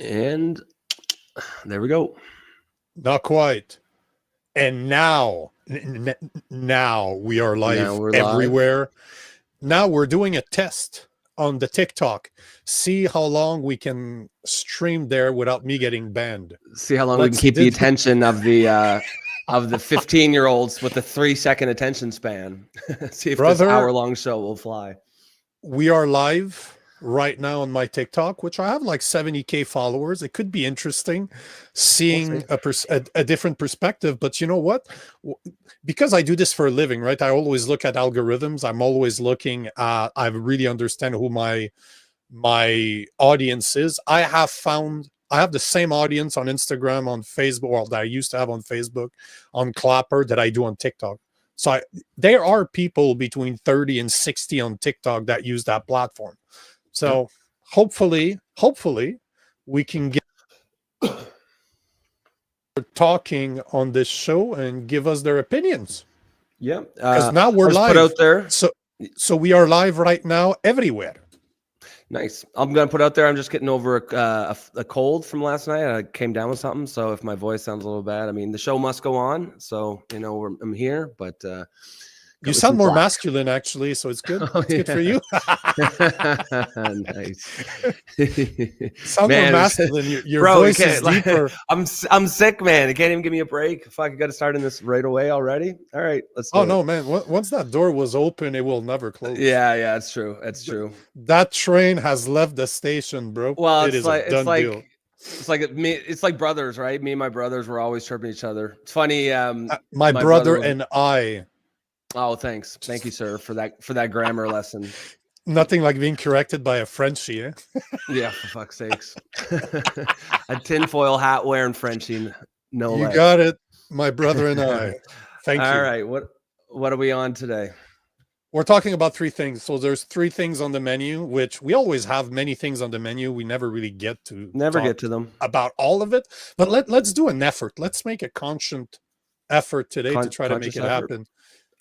And there we go. Not quite. And now we are Now live we're live. everywhere. Now we're doing a test on the TikTok. See how long we can stream there without me getting banned. See how long we can Let's keep the did attention of the 15-year-olds with the 3-second attention span. See if this brother. hour-long show will fly. We are live right now on my TikTok, which I have like 70K followers. It could be interesting seeing a different perspective. But you know what? Because I do this for a living, right? I always look at algorithms. I'm always looking at, I really understand who my audience is. I have the same audience on Instagram, on Facebook, or that I used to have on Facebook, on Clapper, that I do on TikTok. So there are people between 30 and 60 on TikTok that use that platform. So hopefully we can get talking on this show and give us their opinions. Yeah. Because now we're live. Put out there. So we are live right now everywhere. Nice. I'm going to put out there, I'm just getting over a cold from last night. I came down with something. So if my voice sounds a little bad, I mean, the show must go on. So, I'm here, but you sound more masculine, actually. So it's good. It's good for you. Nice. Sound more masculine. Your voice is deeper. I'm sick, man. You can't even give me a break. Fuck, you got to start in this right away already. All right, let's do it. No, man. Once that door was open, it will never close. Yeah, it's true. It's true. That train has left the station, bro. Well, it is a done deal. It's like brothers, right? Me and my brothers were always chirping each other. It's funny. My brother and I. Oh, thanks. Thank you, sir, for that grammar lesson. Nothing like being corrected by a Frenchie, eh? Yeah, for fuck's sakes. A tinfoil hat wearing Frenchie. No, you got it, my brother and I. Thank you. All right, what are we on today? We're talking about three things. So there's three things on the menu, which we always have many things on the menu. We never really get to them about all of it. But let's do an effort. Let's make a conscious effort today to try to make it happen.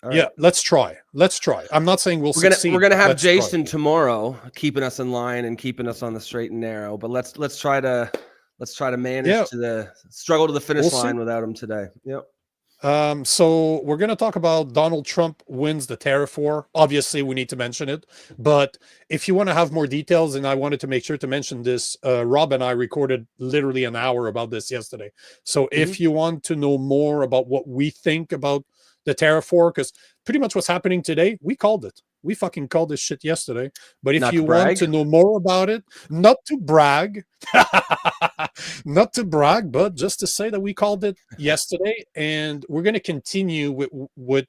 Right. Yeah, let's try. I'm not saying we're succeed. We're gonna have Jason tomorrow, keeping us in line and keeping us on the straight and narrow. But let's try to manage to struggle to the finish line without him today. Yep. So we're gonna talk about Donald Trump wins the tariff war. Obviously, we need to mention it. But if you want to have more details, and I wanted to make sure to mention this, Rob and I recorded literally an hour about this yesterday. So if you want to know more about what we think about the tariff war, because pretty much what's happening today, we called it. We fucking called this shit yesterday. But if you want to know more about it, not to brag, but just to say that we called it yesterday, and we're going to continue with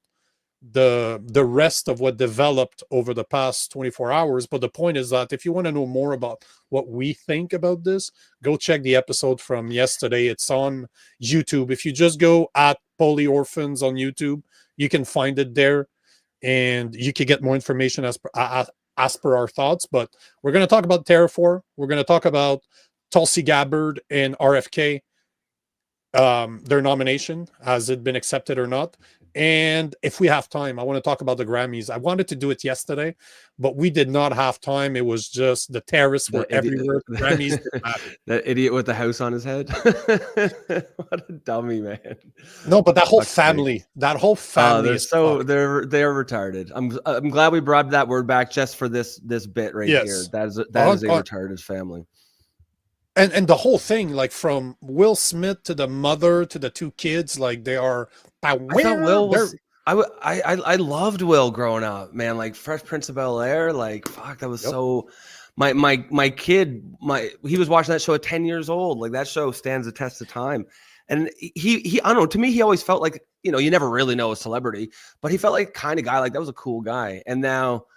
the rest of what developed over the past 24 hours. But the point is that if you want to know more about what we think about this, go check the episode from yesterday. It's on YouTube. If you just go at Poly Orphans on YouTube, you can find it there, and you can get more information as per our thoughts. But we're going to talk about tariff war. We're going to talk about Tulsi Gabbard and RFK, their nomination. Has it been accepted or not? And if we have time, I want to talk about the Grammys. I wanted to do it yesterday, but we did not have time. It was just the terrorists were everywhere. The Grammys didn't matter. That idiot with the house on his head. What a dummy, man. No, but that whole family they're retarded. I'm glad we brought that word back just for this bit right here. That is a retarded family. And the whole thing, like from Will Smith to the mother to the two kids, like they are. I loved Will growing up, man. Like Fresh Prince of Bel-Air, like fuck, that was so. My kid, he was watching that show at 10 years old. Like that show stands the test of time. And he I don't know. To me, he always felt like, you never really know a celebrity, but he felt like kind of guy. Like that was a cool guy. And now,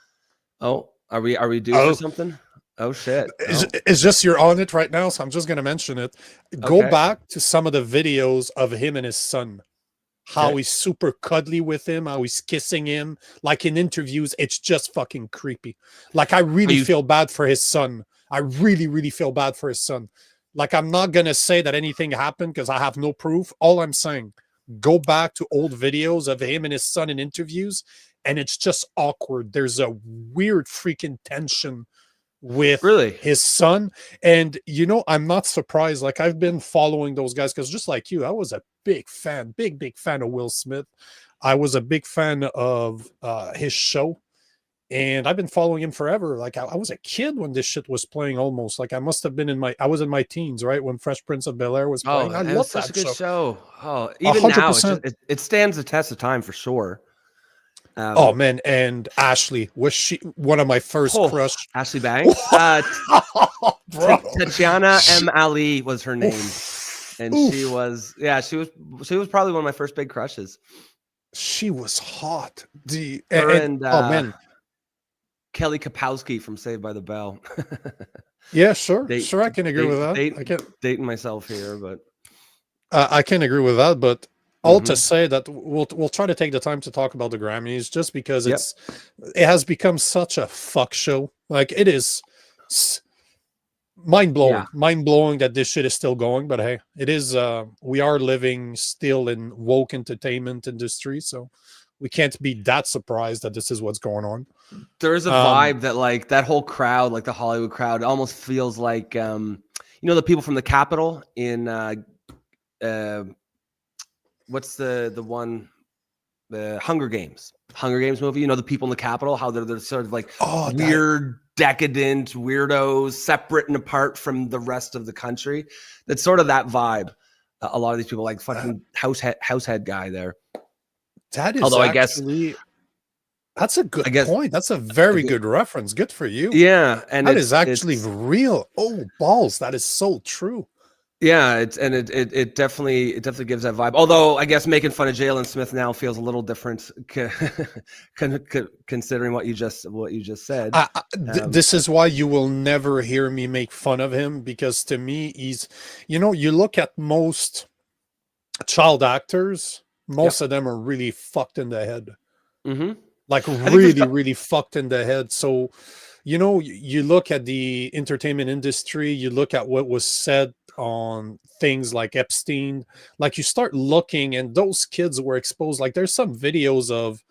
are we due for something? Oh shit! It's just you're on it right now, so I'm just gonna mention it. Go back to some of the videos of him and his son. How he's super cuddly with him, how he's kissing him. Like in interviews, it's just fucking creepy. Like I really feel bad for his son. I really, really feel bad for his son. Like I'm not gonna say that anything happened because I have no proof. All I'm saying, go back to old videos of him and his son in interviews, and it's just awkward. There's a weird freaking tension with Really? his son. And I'm not surprised. Like, I've been following those guys because just like you, I was a big fan, big fan of Will Smith. I was a big fan of his show, and I've been following him forever. Like, I was a kid when this shit was playing. Almost like I was in my teens, right, when Fresh Prince of Bel-Air was Oh, playing. I it was love such a that good show. show. Oh, A even hundred now, percent. it stands the test of time for sure. Oh man, and Ashley, was she one of my first crush? Ashley Banks. Bro. Tatiana M. Ali was her name. And Oof. she was probably one of my first big crushes. She was hot. Oh man, Kelly Kapowski from Saved by the Bell. Yeah, sure, I can agree with that. I can't dating myself here, but I can agree with that. But all to say that we'll try to take the time to talk about the Grammys, just because it has become such a fuck show. Like, it is mind blowing that this shit is still going. But hey, it is. We are living still in woke entertainment industry, so we can't be that surprised that this is what's going on. There's a vibe that, like, that whole crowd, like the Hollywood crowd, almost feels like the people from the Capitol in what's the one, the Hunger Games movie, the people in the Capitol, how they're sort of like weird, decadent weirdos, separate and apart from the rest of the country. That's sort of that vibe. A lot of these people, like fucking househead guy there. That is, although I guess that's a good point. That's a very good reference. Good for you. Yeah, and that is actually real. Oh, balls! That is so true. Yeah, it definitely gives that vibe. Although I guess making fun of Jalen Smith now feels a little different, considering what you just said. This is why you will never hear me make fun of him, because to me, he's, you look at most child actors, most of them are really fucked in the head. Mm-hmm. Like, really fucked in the head. So, you look at the entertainment industry, you look at what was said on things like Epstein, like, you start looking, and those kids were exposed. Like, there's some videos of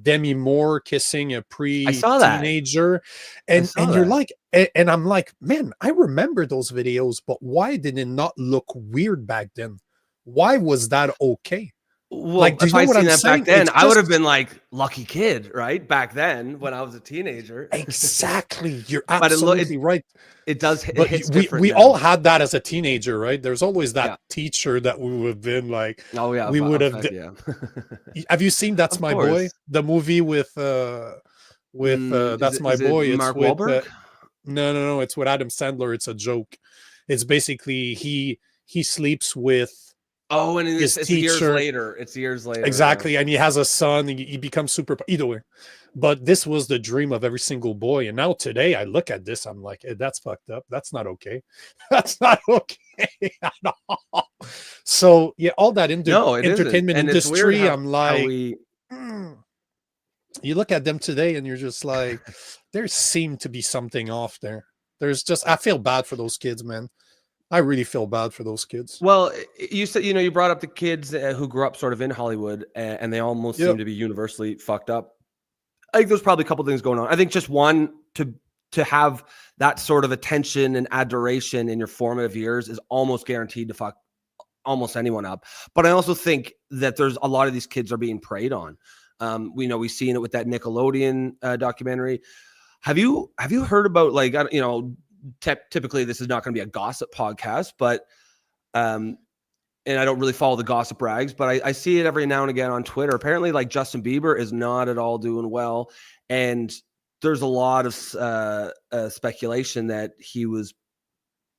Demi Moore kissing a pre-teenager, and you're like, and I'm like, man, I remember those videos, but why did it not look weird back then? Why was that okay? Well, like, do you know what I'm saying? Back then, I would have been like, lucky kid, right? Back then, when I was a teenager. Exactly. You're absolutely right. It does. But we all had that as a teenager, right? There's always that teacher that we would have been like, oh yeah, we would have. Have you seen That's My Boy? The movie with That's My Boy. It's Mark with Wahlberg? No. It's with Adam Sandler. It's a joke. It's basically he sleeps with. Oh, and it's years later. It's years later. Exactly. And he has a son. He becomes super. Either way. But this was the dream of every single boy. And now today I look at this, I'm like, hey, that's fucked up. That's not okay. That's not okay at all. So, yeah, all that entertainment industry, I'm like, you look at them today and you're just like, there seemed to be something off there. I feel bad for those kids, man. I really feel bad for those kids. Well, you said, you brought up the kids who grew up sort of in Hollywood, and they almost seem to be universally fucked up. I think there's probably a couple things going on. I think just one, to have that sort of attention and adoration in your formative years is almost guaranteed to fuck almost anyone up. But I also think that there's a lot of these kids are being preyed on. We've seen it with that Nickelodeon documentary. Have you heard about, like, typically this is not going to be a gossip podcast, but and I don't really follow the gossip rags, but I see it every now and again on Twitter. Apparently, like, Justin Bieber is not at all doing well, and there's a lot of speculation that he was,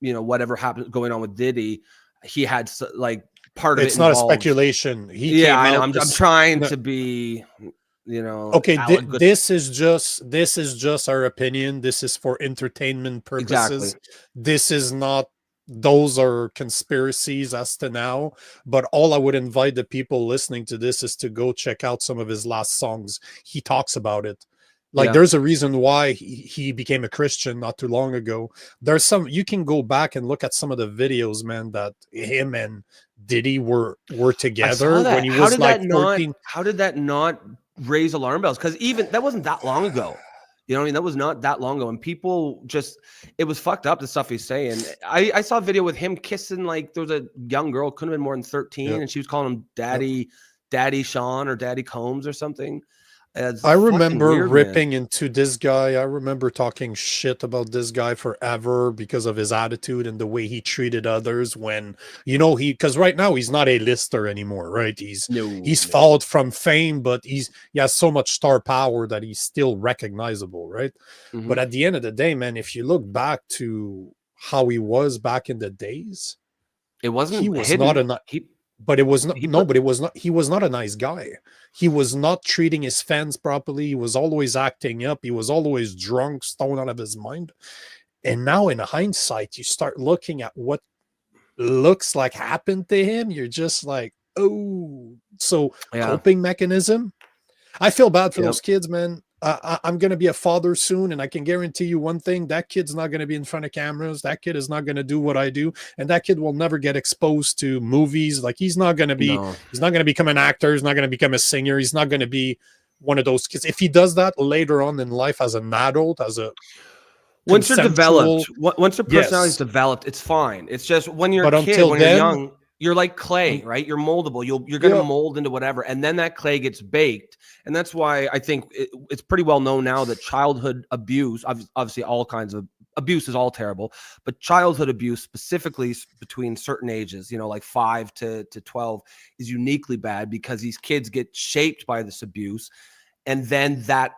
whatever happened going on with Diddy, he had like part of it. It's not a speculation. I know. I'm trying to be, okay. This is just our opinion. This is for entertainment purposes. Exactly. This is not. Those are conspiracies as to now, but all I would invite the people listening to this is to go check out some of his last songs. He talks about it. Like, there's a reason why he became a Christian not too long ago. There's you can go back and look at some of the videos, man, that him and Diddy were together when he was like 14. How did that not raise alarm bells? Because even that wasn't that long ago. You know what I mean? That was not that long ago. And people just, it was fucked up, the stuff he's saying. I saw a video with him kissing, like, there was a young girl, couldn't have been more than 13, Yep. and she was calling him Daddy Sean or Daddy Combs or something. It's I fucking remember weird, man. ripping into this guy. I remember talking shit about this guy forever because of his attitude and the way he treated others when, you know, because right now he's not a lister anymore, right? He's No. fallen from fame, but he has so much star power that he's still recognizable, right? Mhm. But at the end of the day, man, if you look back to how he was back in the days, It wasn't he was hidden. not a but it was not but it was not, he was not a nice guy. He was not treating his fans properly. He was always acting up. He was always drunk, stoned out of his mind. And now in hindsight, you start looking at what looks like happened to him. You're just like, oh, so coping mechanism. I feel bad for those kids, man. I'm going to be a father soon, and I can guarantee you one thing: that kid's not going to be in front of cameras. That kid is not going to do what I do, and that kid will never get exposed to movies. Like, he's not going to be, he's not going to become an actor. He's not going to become a singer. He's not going to be one of those kids. If he does that later on in life as an adult, as a once they're developed, once their personality is developed, it's fine. It's just when you're a kid, when you're young, you're like clay, right? You're moldable. You're going to mold into whatever, and then that clay gets baked. And that's why I think it's pretty well known now that childhood abuse, obviously all kinds of abuse is all terrible, but childhood abuse specifically between certain ages, you know, like 5 to 12 is uniquely bad because these kids get shaped by this abuse. And then that,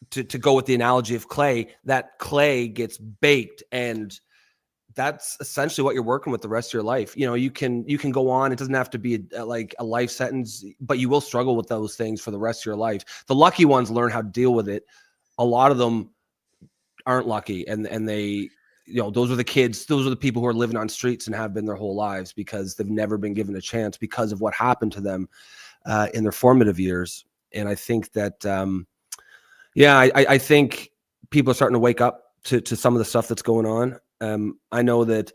to go with the analogy of clay, that clay gets baked, and that's essentially what you're working with the rest of your life. You know, you can go on. It doesn't have to be like a life sentence, but you will struggle with those things for the rest of your life. The lucky ones learn how to deal with it. A lot of them aren't lucky, and they, you know, those are the kids, those are the people who are living on streets and have been their whole lives because they've never been given a chance because of what happened to them in their formative years. And I think that, I think people are starting to wake up to some of the stuff that's going on. I know that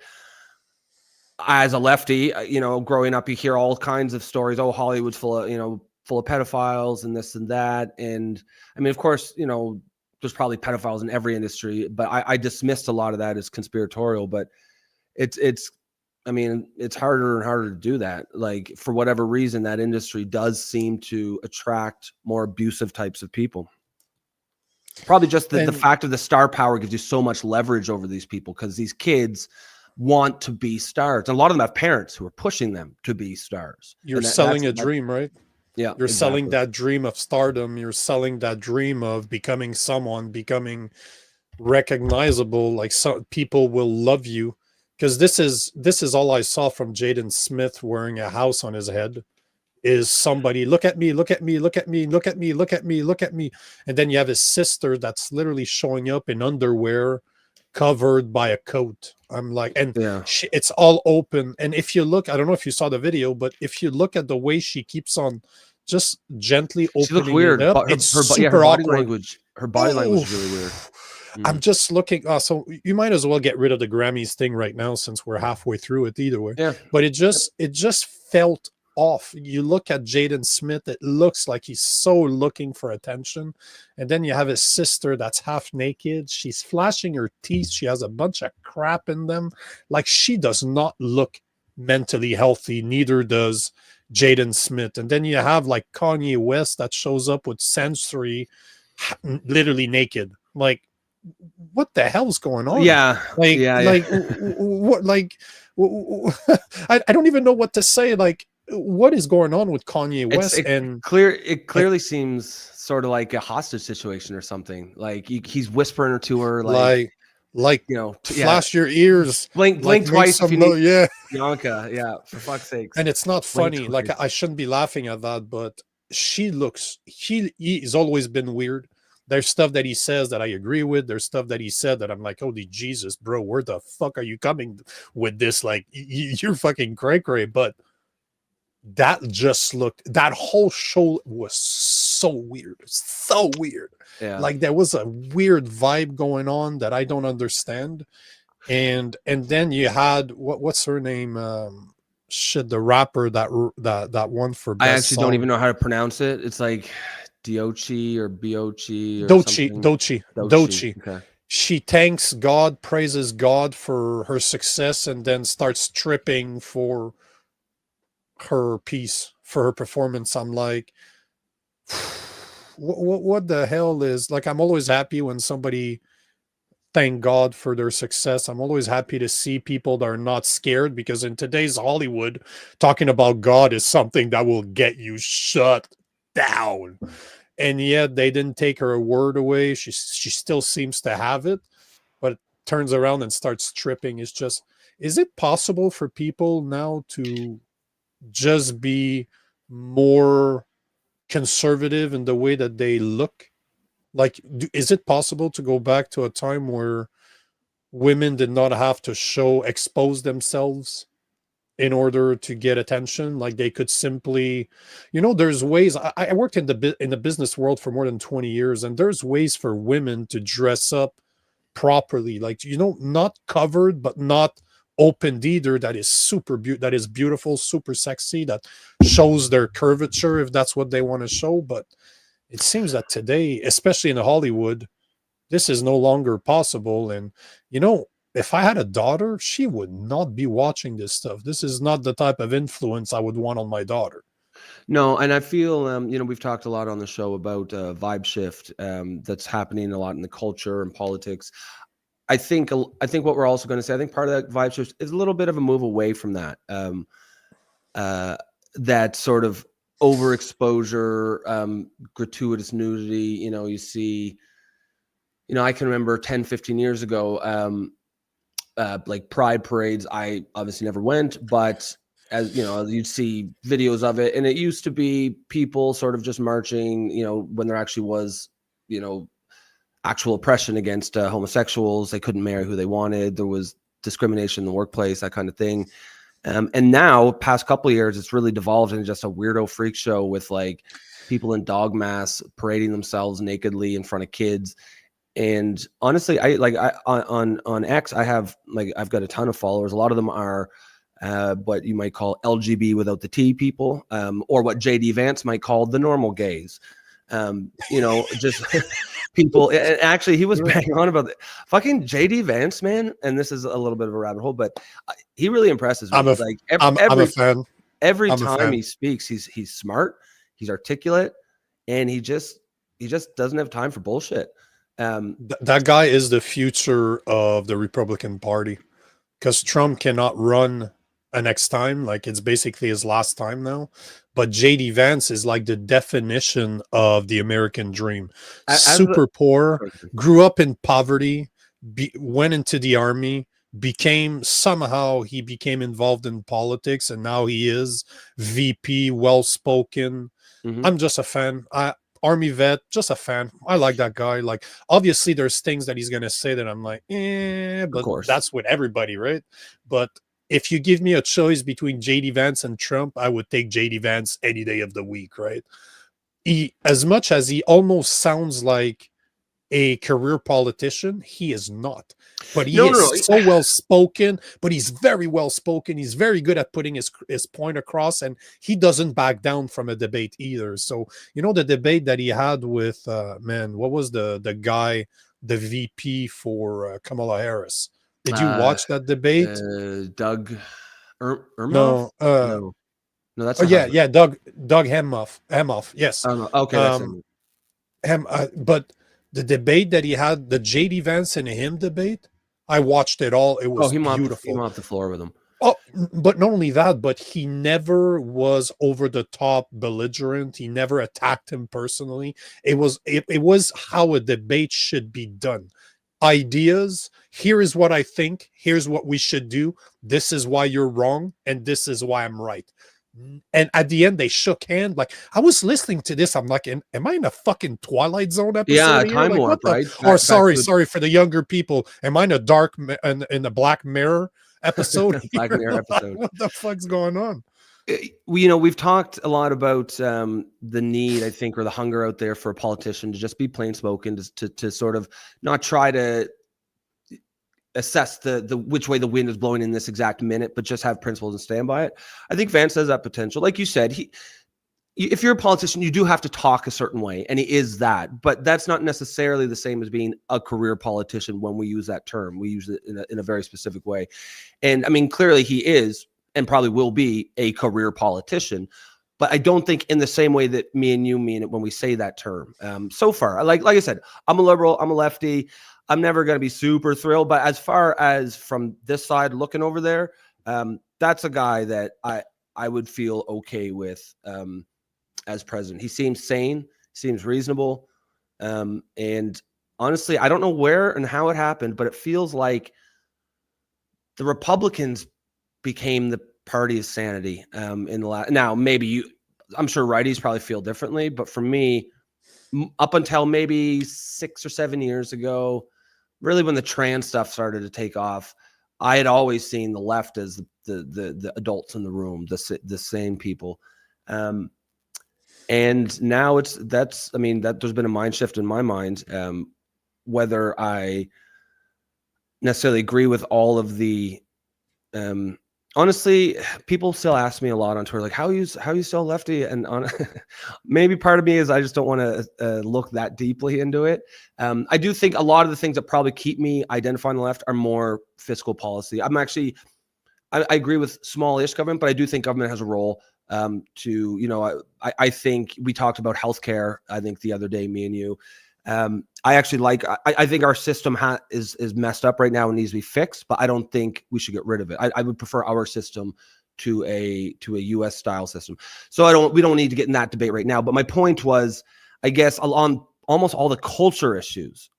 as a lefty, you know, growing up, you hear all kinds of stories. Oh, Hollywood's full of pedophiles and this and that. And I mean, of course, you know, there's probably pedophiles in every industry, but I dismissed a lot of that as conspiratorial. But I mean, it's harder and harder to do that. Like, for whatever reason, that industry does seem to attract more abusive types of people. Probably just the fact of the star power gives you so much leverage over these people because these kids want to be stars. A lot of them have parents who are pushing them to be stars. You're selling a dream, right? Yeah. You're selling that dream of stardom. You're selling that dream of becoming someone, becoming recognizable. Like, some people will love you, because this is all I saw from Jaden Smith wearing a house on his head. Is somebody, look at me, look at me, look at me, look at me, look at me, look at me. And then you have his sister that's literally showing up in underwear covered by a coat. I'm like, and it's all open. And if you look, I don't know if you saw the video, but if you look at the way she keeps on just gently opening weird. it up, her super body awkward. language. Her body language is really weird. I'm just looking. So you might as well get rid of the Grammys thing right now, since we're halfway through it either way. Yeah. But it just felt off. You look at Jaden Smith, it looks like he's so looking for attention. And then you have his sister that's half naked. She's flashing her teeth. She has a bunch of crap in them. Like, she does not look mentally healthy. Neither does Jaden Smith. And then you have like Kanye West that shows up with Sensory, literally naked. Like, what the hell's going on? I don't even know what to say. Like, what is going on with Kanye West? It clearly seems sort of like a hostage situation or something. Like, he's whispering to her, like you know, flash your ears, blink twice if you need. Bianca, for fuck's sake. And it's not funny. Like, I shouldn't be laughing at that, but he's always been weird. There's stuff that he says that I agree with. There's stuff that he said that I'm like, holy Jesus, bro, where the fuck are you coming with this? Like, you're fucking cray. But that whole show was so weird. So weird. Yeah. Like, there was a weird vibe going on that I don't understand. And then you had, what's her name? The rapper that one for best I actually don't even know how to pronounce it. It's like Diochi or Biochi or Dochi, something. Dochi. Okay. She thanks God, praises God for her success, and then starts tripping for her piece, for her performance. I'm like, what the hell is like? I'm always happy when somebody thank God for their success. I'm always happy to see people that are not scared, because in today's Hollywood, talking about God is something that will get you shut down. And yet they didn't take her word away. She still seems to have it, but turns around and starts tripping. It's just, is it possible for people now to just be more conservative in the way that they look? Like, is it possible to go back to a time where women did not have to expose themselves in order to get attention? Like, they could simply, there's ways. I worked in the business world for more than 20 years, and there's ways for women to dress up properly, like, not covered but not opened either, that is that is beautiful, super sexy, that shows their curvature if that's what they want to show. But it seems that today, especially in Hollywood, this is no longer possible. And, if I had a daughter, she would not be watching this stuff. This is not the type of influence I would want on my daughter. No, and I feel, we've talked a lot on the show about vibe shift that's happening a lot in the culture and politics. I think what we're also going to say, I think part of that vibe shift is a little bit of a move away from that. That sort of overexposure, gratuitous nudity. You see, I can remember 10, 15 years ago, like pride parades. I obviously never went, but as you'd see videos of it, and it used to be people sort of just marching, when there actually was, actual oppression against homosexuals. They couldn't marry who they wanted. There was discrimination in the workplace, that kind of thing. And now, past couple of years, it's really devolved into just a weirdo freak show with like people in dog masks parading themselves nakedly in front of kids. And honestly, on X, I've got a ton of followers. A lot of them are what you might call LGB without the T people, or what JD Vance might call the normal gays. Just people. And actually, he was banging on about fucking JD Vance, man. And this is a little bit of a rabbit hole, but he really impresses me. I'm a fan. Every time he speaks, he's smart, he's articulate, and he just doesn't have time for bullshit. That guy is the future of the Republican Party, because Trump cannot run a next time. Like, it's basically his last time now. But JD Vance is like the definition of the American dream. Super poor, grew up in poverty, went into the army, somehow he became involved in politics, and now he is VP, well-spoken. Mm-hmm. I'm just a fan. Army vet, just a fan. I like that guy. Like, obviously there's things that he's going to say that I'm like, but that's with everybody, right? But if you give me a choice between JD Vance and Trump, I would take JD Vance any day of the week, right? As much as he almost sounds like a career politician, he is not. But he is so well spoken. But he's very well spoken. He's very good at putting his point across, and he doesn't back down from a debate either. So, the debate that he had with what was the guy, the VP for Kamala Harris? Did you watch that debate? Doug No, no, that's Doug Hemmoff. Yes. Okay, that's him. But the debate that he had, the JD Vance and him debate, I watched it all. It was beautiful. He mopped the floor with him. Oh, but not only that, but he never was over the top belligerent. He never attacked him personally. It was how a debate should be done. Ideas. Here is what I think. Here's what we should do. This is why you're wrong, and this is why I'm right. And at the end, they shook hands. Like, I was listening to this, I'm like, am I in a fucking Twilight Zone episode? Yeah, time warp, right? Sorry for the younger people. Am I in a a Black Mirror episode? Black Mirror episode. What the fuck's going on? We've talked a lot about the need, I think, or the hunger out there for a politician to just be plain spoken, to sort of not try to assess the which way the wind is blowing in this exact minute, but just have principles and stand by it. I think Vance has that potential. Like you said, if you're a politician, you do have to talk a certain way, and he is that. But that's not necessarily the same as being a career politician when we use that term. We use it in a very specific way. And I mean, clearly he is and probably will be a career politician. But I don't think in the same way that me and you mean it when we say that term. So far, like I said, I'm a liberal, I'm a lefty. I'm never going to be super thrilled. But as far as from this side looking over there, that's a guy that I would feel okay with as president. He seems sane, seems reasonable. And honestly, I don't know where and how it happened, but it feels like the Republicans became the party of sanity in the last. Now, maybe I'm sure righties probably feel differently, but for me, up until maybe 6 or 7 years ago, really when the trans stuff started to take off, I had always seen the left as the adults in the room, the same people. And now there's been a mind shift in my mind. Whether I necessarily agree with all of the, honestly, people still ask me a lot on Twitter, like, how are you still lefty? And maybe part of me is I just don't want to look that deeply into it. I do think a lot of the things that probably keep me identifying the left are more fiscal policy. I agree with small-ish government, but I do think government has a role I think we talked about healthcare, I think the other day, me and you. I think our system is messed up right now and needs to be fixed, but I don't think we should get rid of it. I would prefer our system to a US style system. So we don't need to get in that debate right now. But my point was, I guess on almost all the culture issues,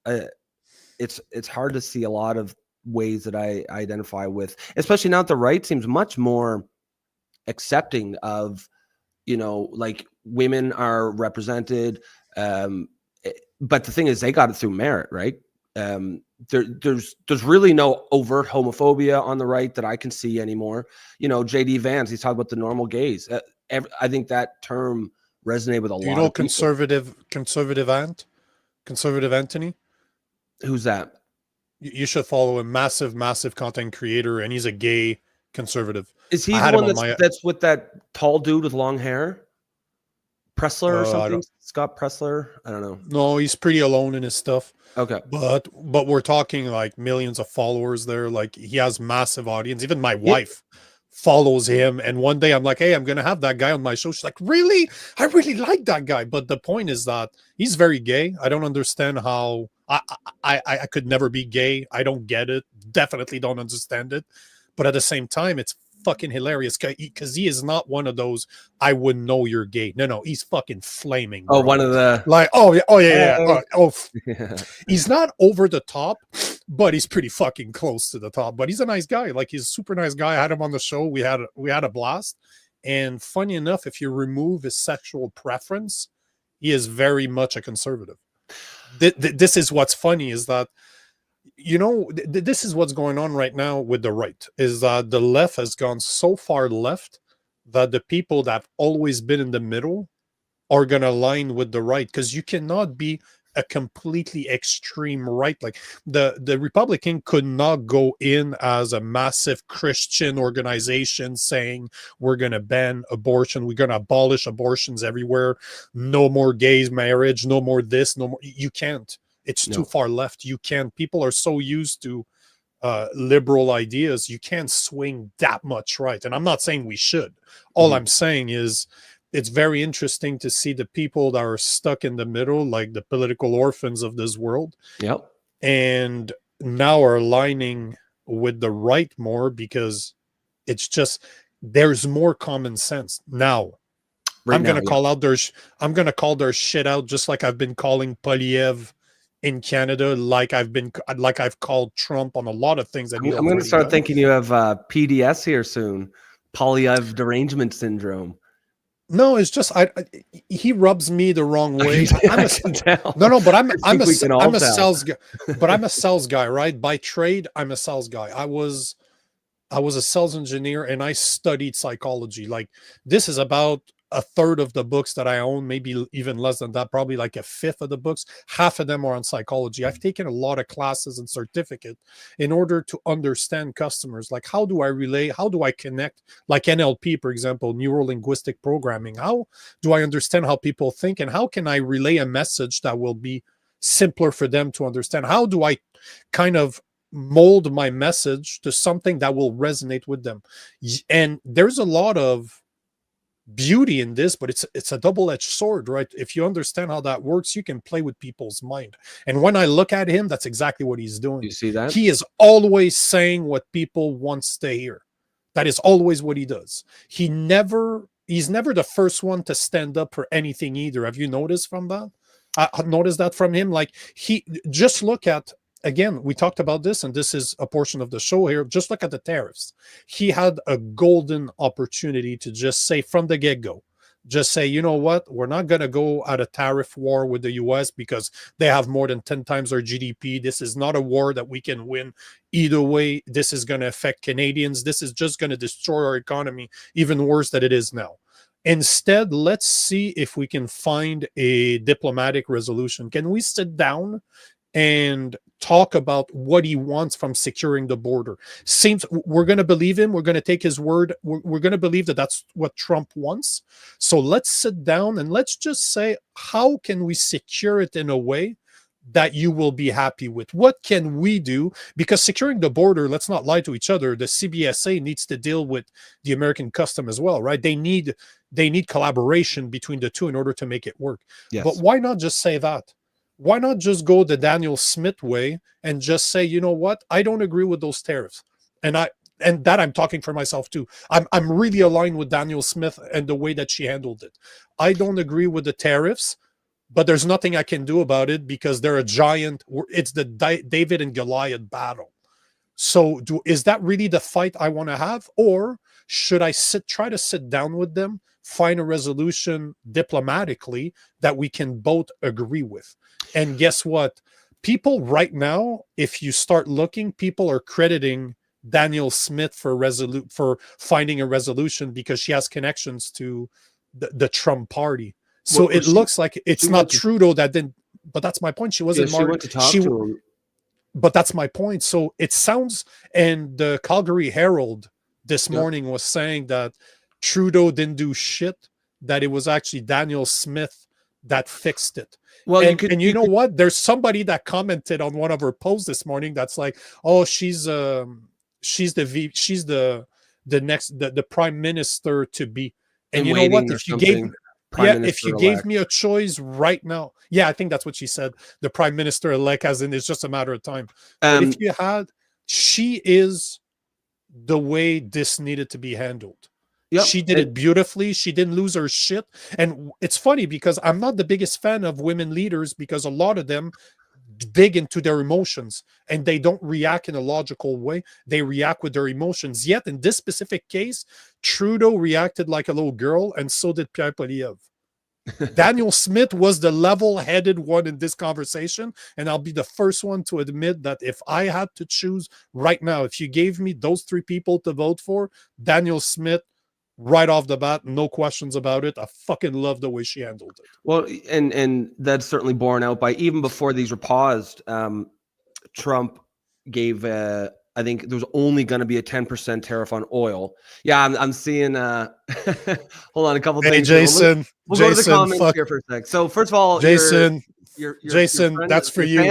it's hard to see a lot of ways that I identify with, especially now that the right seems much more accepting of, like women are represented. But the thing is, they got it through merit, right? There's really no overt homophobia on the right that I can see anymore. JD Vance, he's talking about the normal gays. I think that term resonated with a lot of people. Conservative Anthony? Who's that? You should follow a massive content creator, and he's a gay conservative. Is he the one that's with that tall dude with long hair? Pressler or something? Scott Pressler? I don't know. No, he's pretty alone in his stuff. Okay. But we're talking like millions of followers there. Like, he has massive audience. Even my wife follows him. And one day I'm like, hey, I'm going to have that guy on my show. She's like, really? I really like that guy. But the point is that he's very gay. I don't understand how I could never be gay. I don't get it. Definitely don't understand it. But at the same time, it's fucking hilarious because he is not one of those I wouldn't know you're gay. No, he's fucking flaming. Bro. Oh, one of the like, yeah. He's not over the top, but he's pretty fucking close to the top. But he's a nice guy. Like, he's a super nice guy. I had him on the show. We had a blast. And funny enough, if you remove his sexual preference, he is very much a conservative. This is what's funny, is that this is what's going on right now with the right, is that the left has gone so far left that the people that have always been in the middle are going to align with the right, because you cannot be a completely extreme right. Like, the Republican could not go in as a massive Christian organization saying we're going to ban abortion, we're going to abolish abortions everywhere, no more gay marriage, no more this, no more. You can't. It's too far left. You can't. People are so used to liberal ideas. You can't swing that much right. And I'm not saying we should. All I'm saying is it's very interesting to see the people that are stuck in the middle, like the political orphans of this world. Yep. And now are aligning with the right more, because it's just, there's more common sense now. I'm going to call their shit out, just like I've been calling Polyev in Canada, like I've called Trump on a lot of things. I'm going to start thinking you have PDS here soon, Polyev derangement syndrome. No, it's just he rubs me the wrong way. But I'm a sales guy. But I'm a sales guy, right? By trade, I'm a sales guy. I was a sales engineer, and I studied psychology. Like, this is about a third of the books that I own, maybe even less than that, probably like a fifth of the books, half of them are on psychology. I've taken a lot of classes and certificate in order to understand customers. Like, how do I relay? How do I connect? Like NLP, for example, neuro linguistic programming. How do I understand how people think, and how can I relay a message that will be simpler for them to understand? How do I kind of mold my message to something that will resonate with them? And there's a lot of beauty in this, but it's a double-edged sword, right? If you understand how that works, you can play with people's mind. And when I look at him, that's exactly what he's doing. You see that? He is always saying what people want to hear. That is always what he does. He's never the first one to stand up for anything either. Have you noticed from that? I noticed that from him. Like, he just look at, again, we talked about this, and this is a portion of the show here. Just look at the tariffs. He had a golden opportunity to just say from the get-go, just say, you know what, we're not going to go at a tariff war with the US because they have more than 10 times our GDP. This is not a war that we can win either way. This is going to affect Canadians. This is just going to destroy our economy even worse than it is now. Instead, let's see if we can find a diplomatic resolution. Can we sit down and talk about what he wants from securing the border? Seems we're going to believe him. We're going to take his word. We're going to believe that that's what Trump wants. So let's sit down and let's just say, how can we secure it in a way that you will be happy with? What can we do? Because securing the border, let's not lie to each other, the CBSA needs to deal with the American custom as well, right? They need collaboration between the two in order to make it work. Yes. But why not just say that? Why not just go the Daniel Smith way and just say, you know what, I don't agree with those tariffs. And that I'm talking for myself too. I'm really aligned with Daniel Smith and the way that she handled it. I don't agree with the tariffs, but there's nothing I can do about it because they're a giant. It's the David and Goliath battle. So is that really the fight I want to have? Or should I try to sit down with them, find a resolution diplomatically that we can both agree with? And guess what? People right now, if you start looking, people are crediting Daniel Smith for finding a resolution because she has connections to the Trump party. So it looks like it's not Trudeau that didn't, but that's my point. She wasn't. She went to talk to him. But that's my point. So it sounds, and the Calgary Herald this morning was saying that Trudeau didn't do shit, that it was actually Daniel Smith that fixed it. Well, you know what? There's somebody that commented on one of her posts this morning that's like, oh, she's the prime minister to be. And you know what? If you gave me a choice right now, I think that's what she said. The prime minister elect, as in it's just a matter of time. But if you had, she is the way this needed to be handled. Yep. She did it beautifully. She didn't lose her shit. And it's funny because I'm not the biggest fan of women leaders because a lot of them dig into their emotions and they don't react in a logical way. They react with their emotions. Yet in this specific case, Trudeau reacted like a little girl, and so did Pierre Poilievre. Daniel Smith was the level-headed one in this conversation, and I'll be the first one to admit that if I had to choose right now, if you gave me those three people to vote for, Daniel Smith, right off the bat, no questions about it. I fucking love the way she handled it. Well, and that's certainly borne out by, even before these were paused, Trump gave I think there was only going to be a 10% tariff on oil. Yeah, I'm seeing hold on, a couple things. Jason, we'll go to the comments here for a sec. So first of all, Jason, your friend, that's for you.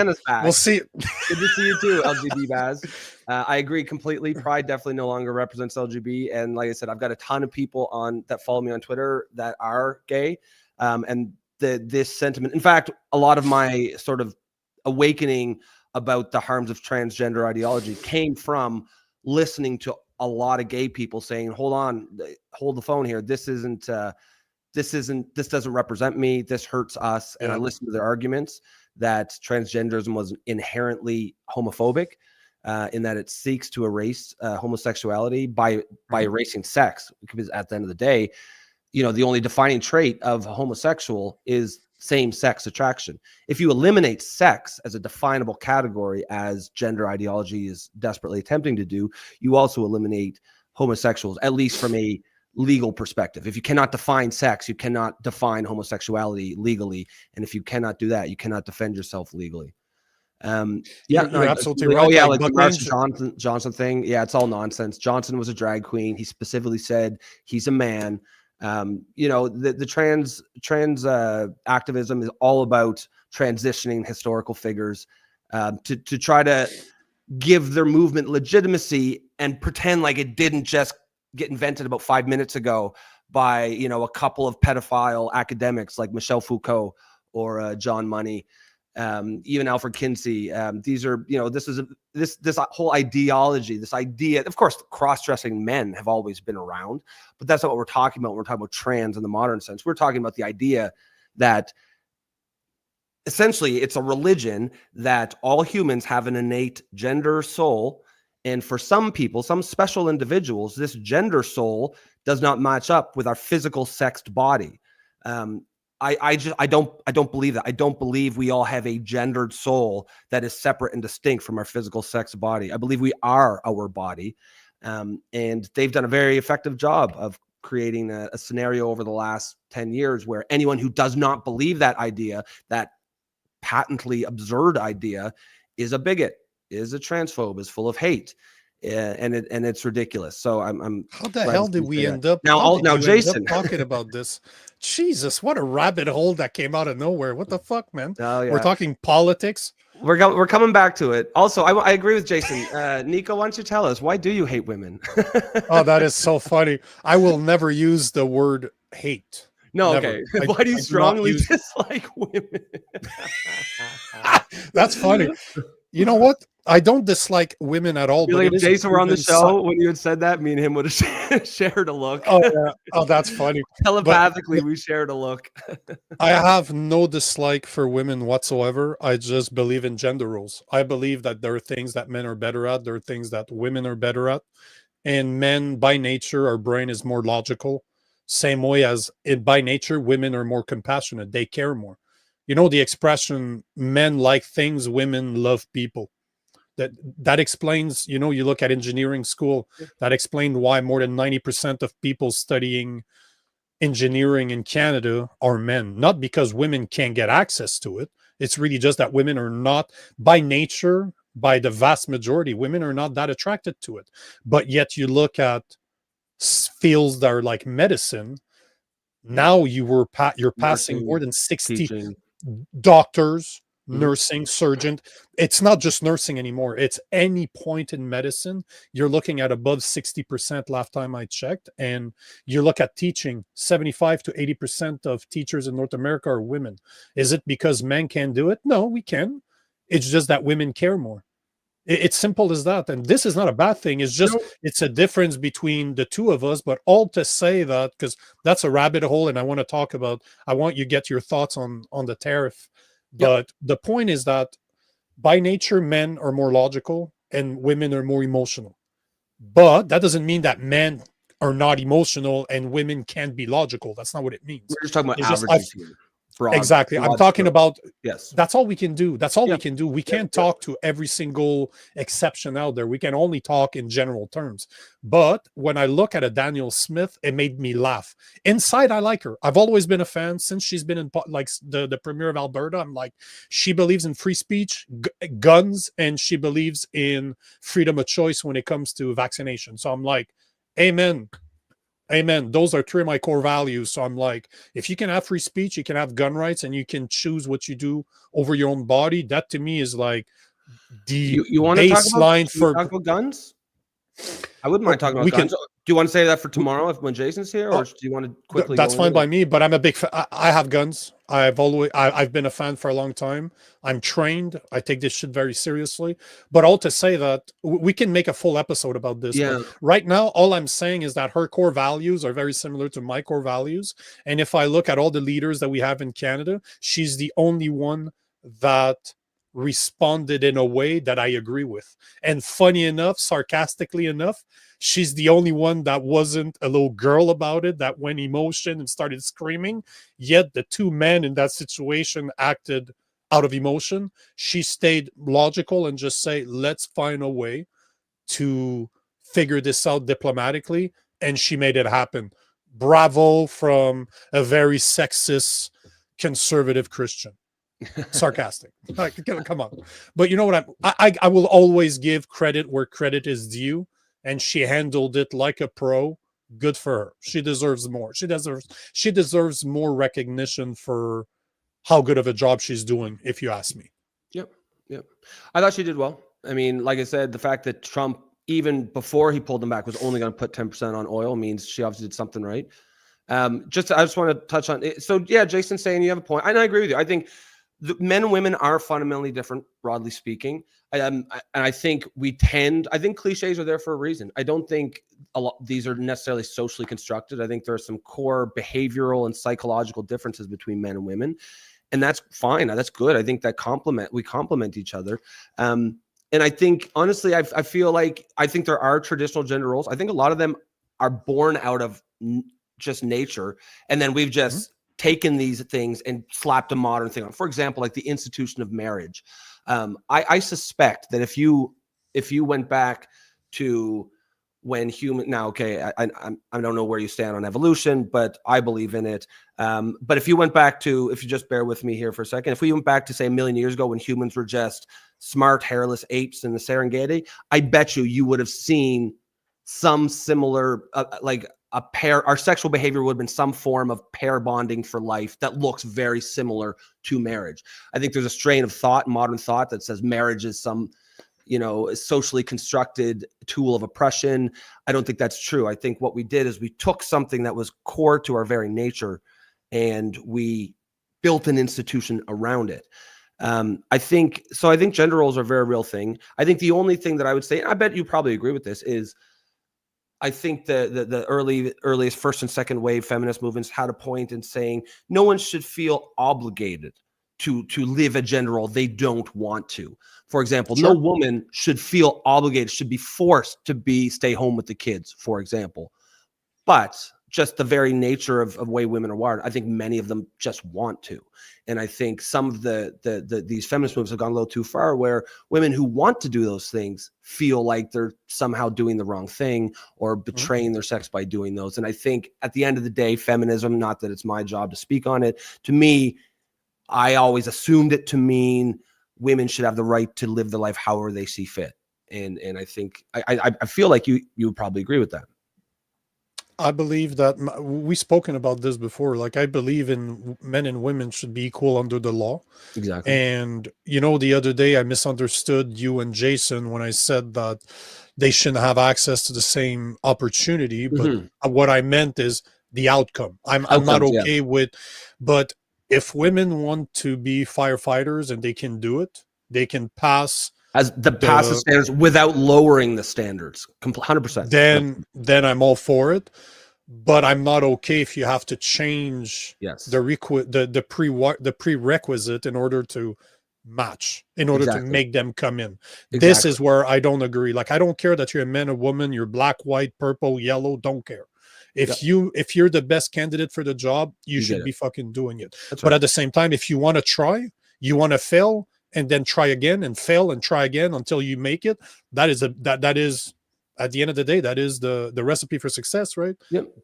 We'll see. Good to see you too, LGB Baz. I agree completely. Pride definitely no longer represents LGB. And like I said, I've got a ton of people that follow me on Twitter that are gay. And this sentiment, in fact, a lot of my sort of awakening about the harms of transgender ideology came from listening to a lot of gay people saying, hold the phone here. This doesn't represent me. This hurts us. And I listened to their arguments that transgenderism was inherently homophobic, in that it seeks to erase homosexuality by erasing sex. Because at the end of the day, the only defining trait of a homosexual is same-sex attraction. If you eliminate sex as a definable category, as gender ideology is desperately attempting to do, you also eliminate homosexuals, at least from a legal perspective. If you cannot define sex, you cannot define homosexuality legally. And if you cannot do that, you cannot defend yourself legally. You're absolutely right. Oh yeah, like like the Buckland, Marsha Johnson thing. Yeah, it's all nonsense. Johnson was a drag queen. He specifically said he's a man. The trans activism is all about transitioning historical figures to try to give their movement legitimacy and pretend like it didn't just get invented about 5 minutes ago by a couple of pedophile academics like Michel Foucault or John Money. Even Alfred Kinsey. These are, this whole ideology, this idea. Of course, cross-dressing men have always been around, but that's not what we're talking about. We're talking about trans in the modern sense. We're talking about the idea that essentially it's a religion that all humans have an innate gender soul, and for some people, some special individuals, this gender soul does not match up with our physical sexed body. I don't believe that. I don't believe we all have a gendered soul that is separate and distinct from our physical sex body. I believe we are our body. And they've done a very effective job of creating a scenario over the last 10 years where anyone who does not believe that idea, that patently absurd idea, is a bigot, is a transphobe, is full of hate. And it's ridiculous. So I'm how the hell did we end up Jason talking about this? Jesus, what a rabbit hole that came out of nowhere. What the fuck, man? Oh, yeah. We're talking politics. We're coming back to it. Also, I agree with Jason. Nico, why don't you tell us, why do you hate women? Oh, that is so funny. I will never use the word hate. No, never. Okay. Why do you strongly dislike women? That's funny. You know what? I don't dislike women at all. But if Jason were on the show when you had said that, me and him would have shared a look. Oh, yeah. Oh, that's funny. Telepathically, we shared a look. I have no dislike for women whatsoever. I just believe in gender roles. I believe that there are things that men are better at. There are things that women are better at. And men, by nature, our brain is more logical. Same way as by nature, women are more compassionate. They care more. You know the expression, men like things, women love people. That explains, you look at engineering school, that explained why more than 90% of people studying engineering in Canada are men. Not because women can't get access to it. It's really just that women are not, by nature, by the vast majority, women are not that attracted to it. But yet you look at fields that are like medicine. Now you're passing more than 60 teaching. Doctors, nursing, surgeon. It's not just nursing anymore. It's any point in medicine. You're looking at above 60% last time I checked. And you look at teaching, 75 to 80% of teachers in North America are women. Is it because men can't do it? No, we can. It's just that women care more. It's simple as that. And this is not a bad thing. It's just, it's a difference between the two of us, but all to say that, because that's a rabbit hole. And I want you to get your thoughts on the tariff. But the point is that by nature, men are more logical and women are more emotional. But that doesn't mean that men are not emotional and women can't be logical. That's not what it means. We're just talking about averages here. Exactly. I'm talking about, yes. That's all we can do. That's all we can do. We can't talk to every single exception out there. We can only talk in general terms. But when I look at a Daniel Smith, it made me laugh. Inside, I like her. I've always been a fan since she's been in like the premier of Alberta. I'm like, she believes in free speech, guns, and she believes in freedom of choice when it comes to vaccination. So I'm like, amen. Amen. Those are three of my core values. So I'm like, if you can have free speech, you can have gun rights, and you can choose what you do over your own body. That to me is like the you want baseline to talk about guns. I wouldn't mind talking about guns. Do you want to say that for tomorrow when Jason's here, or do you want to quickly? That's fine by me. But I'm a big fan. I have guns. I've been a fan for a long time. I'm trained. I take this shit very seriously. But all to say that we can make a full episode about this. Yeah. But right now, all I'm saying is that her core values are very similar to my core values. And if I look at all the leaders that we have in Canada, she's the only one that responded in a way that I agree with. And funny enough, sarcastically enough, she's the only one that wasn't a little girl about it, that went emotion and started screaming. Yet the two men in that situation acted out of emotion. She stayed logical and just say, let's find a way to figure this out diplomatically. And she made it happen. bravo from a very sexist conservative Christian. Sarcastic. Like, come on. But you know what, I will always give credit where credit is due, and she handled it like a pro. Good for her. She deserves more. She deserves more recognition for how good of a job she's doing, if you ask me. Yep. Yep. I thought she did well. I mean, like I said, the fact that Trump, even before he pulled them back, was only going to put 10% on oil means she obviously did something right. I just want to touch on it. So yeah, Jason's saying you have a point. And I agree with you. I think men and women are fundamentally different, broadly speaking. And I think I think cliches are there for a reason. I don't think these are necessarily socially constructed. I think there are some core behavioral and psychological differences between men and women. And that's fine. That's good. I think that we complement each other. And I think, honestly, I feel like, I think there are traditional gender roles. I think a lot of them are born out of just nature. And then we've just taken these things and slapped a modern thing on. For example, like the institution of marriage. I suspect that if you went back to when now, okay, I don't know where you stand on evolution, but I believe in it. But if you went back to, if you just bear with me here for a second, if we went back to say 1 million years ago when humans were just smart, hairless apes in the Serengeti, I bet you would have seen some similar, like a pair, our sexual behavior would have been some form of pair bonding for life that looks very similar to marriage. I think there's a strain of thought, modern thought, that says marriage is some, socially constructed tool of oppression. I don't think that's true. I think what we did is we took something that was core to our very nature and we built an institution around it. I think gender roles are a very real thing. I think the only thing that I would say, and I bet you probably agree with this, is I think the earliest first and second wave feminist movements had a point in saying no one should feel obligated to live a gender role they don't want to. For example, Sure. No woman should feel obligated, should be forced to stay home with the kids, for example. But just the very nature of the way women are wired, I think many of them just want to. And I think some of these feminist movements have gone a little too far, where women who want to do those things feel like they're somehow doing the wrong thing or betraying their sex by doing those. And I think at the end of the day, feminism, not that it's my job to speak on it, to me, I always assumed it to mean women should have the right to live their life however they see fit. And I think I feel like you would probably agree with that. I believe that we've spoken about this before. Like, I believe in men and women should be equal under the law. Exactly. And, the other day I misunderstood you and Jason when I said that they shouldn't have access to the same opportunity. But what I meant is the outcome. I'm not okay with, but if women want to be firefighters and they can do it, they can pass the standards without lowering the standards, 100%. Then I'm all for it. But I'm not okay if you have to change the prerequisite in order to match, in order to make them come in. This is where I don't agree. Like, I don't care that you're a man or woman, you're black, white, purple, yellow, don't care. If you're the best candidate for the job, you should be fucking doing it. But at the same time, if you want to try, you want to fail, and then try again and fail and try again until you make it, that is at the end of the day, that is the recipe for success, right?